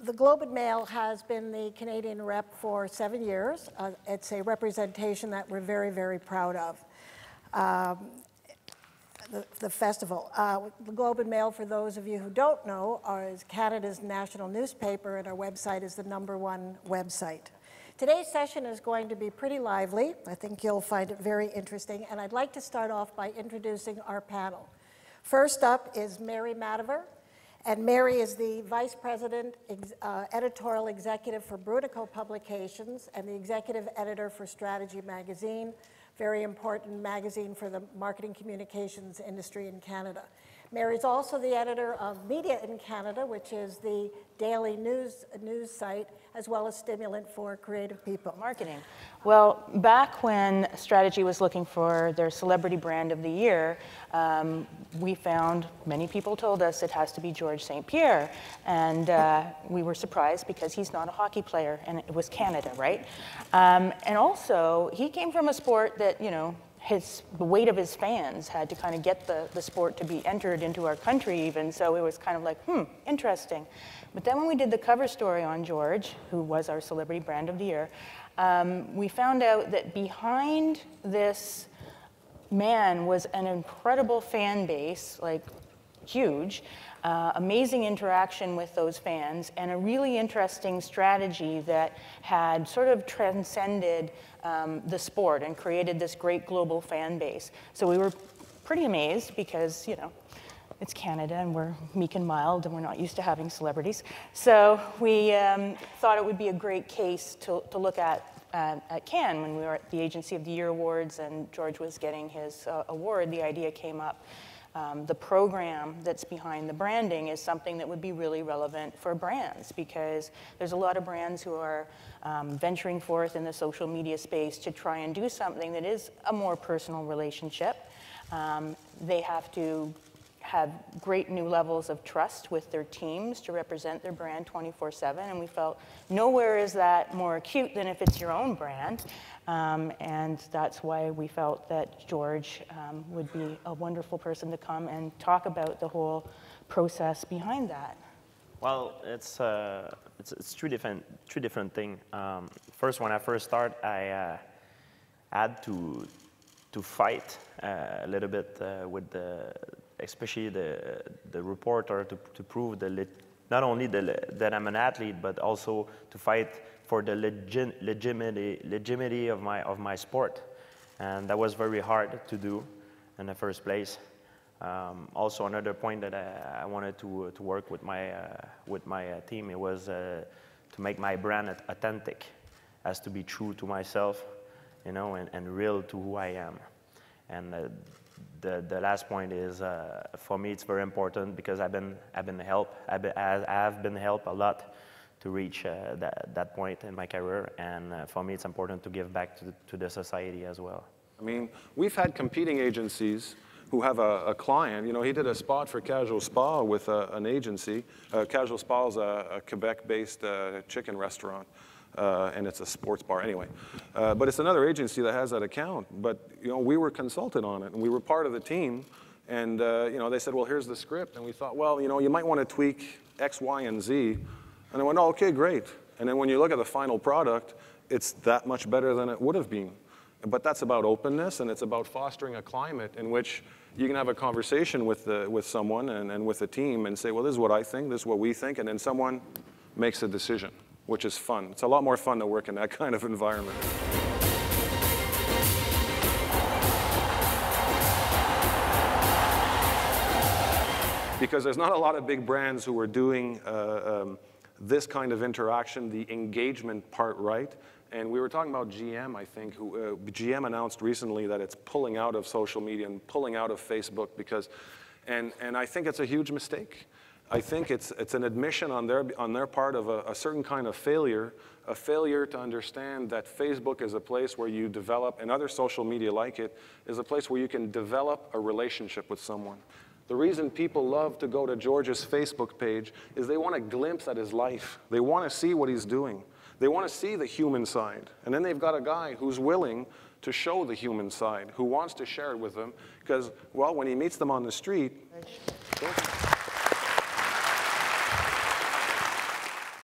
The Globe and Mail has been the Canadian rep for 7 years. It's a representation that we're very, very proud of. The festival. The Globe and Mail, for those of you who don't know, is Canada's national newspaper, and our website is the #1 website. Today's session is going to be pretty lively. I think you'll find it very interesting, and I'd like to start off by introducing our panel. First up is Mary Maddever, and Mary is the Vice President, Editorial Executive for Brunico Publications and the Executive Editor for Strategy Magazine, very important magazine for the marketing communications industry in Canada. Mary's also the editor of Media in Canada, which is the daily news site, as well as Stimulant for creative people. Marketing. Well, back when Strategy was looking for their celebrity brand of the year, we found many people told us it has to be George St-Pierre. And we were surprised because he's not a hockey player, and it was Canada, right? And also, he came from a sport that, you know, the weight of his fans had to kind of get the sport to be entered into our country even, so it was kind of like, interesting. But then when we did the cover story on George, who was our celebrity brand of the year, we found out that behind this man was an incredible fan base, like huge, amazing interaction with those fans, and a really interesting strategy that had sort of transcended the sport and created this great global fan base. So we were pretty amazed because, you know, it's Canada and we're meek and mild and we're not used to having celebrities. So we thought it would be a great case to look at Cannes when we were at the Agency of the Year Awards and George was getting his award. The idea came up. The program that's behind the branding is something that would be really relevant for brands because there's a lot of brands who are venturing forth in the social media space to try and do something that is a more personal relationship. They have to have great new levels of trust with their teams to represent their brand 24/7, and we felt nowhere is that more acute than if it's your own brand. And that's why we felt that George would be a wonderful person to come and talk about the whole process behind that. Well, it's three different things. First, when I first started, I had to fight a little bit with especially the reporter to prove not only that I'm an athlete, but also to fight for the legitimacy of my sport, and that was very hard to do in the first place. Also, another point that I wanted to work with my team, it was to make my brand authentic, as to be true to myself, you know, and real to who I am. And the last point is, for me, it's very important because I've been helped a lot to reach that point in my career, and for me, it's important to give back to the society as well. I mean, we've had competing agencies who have a client. You know, he did a spot for Casual Spa with an agency. Casual Spa is a Quebec-based chicken restaurant. And it's a sports bar anyway. But it's another agency that has that account. But, you know, we were consulted on it, and we were part of the team. And, you know, they said, well, here's the script. And we thought, well, you know, you might want to tweak X, Y, and Z. And I went, oh, okay, great. And then when you look at the final product, it's that much better than it would have been. But that's about openness, and it's about fostering a climate in which you can have a conversation with someone and with the team and say, well, this is what I think, this is what we think, and then someone makes a decision, which is fun. It's a lot more fun to work in that kind of environment. Because there's not a lot of big brands who are doing this kind of interaction, the engagement part right. And we were talking about GM, I think, who GM announced recently that it's pulling out of social media and pulling out of Facebook because, and I think it's a huge mistake. I think it's an admission on their part of a certain kind of failure, a failure to understand that Facebook is a place where you develop, and other social media like it, is a place where you can develop a relationship with someone. The reason people love to go to George's Facebook page is they want a glimpse at his life. They want to see what he's doing. They want to see the human side. And then they've got a guy who's willing to show the human side, who wants to share it with them, because, well, when he meets them on the street,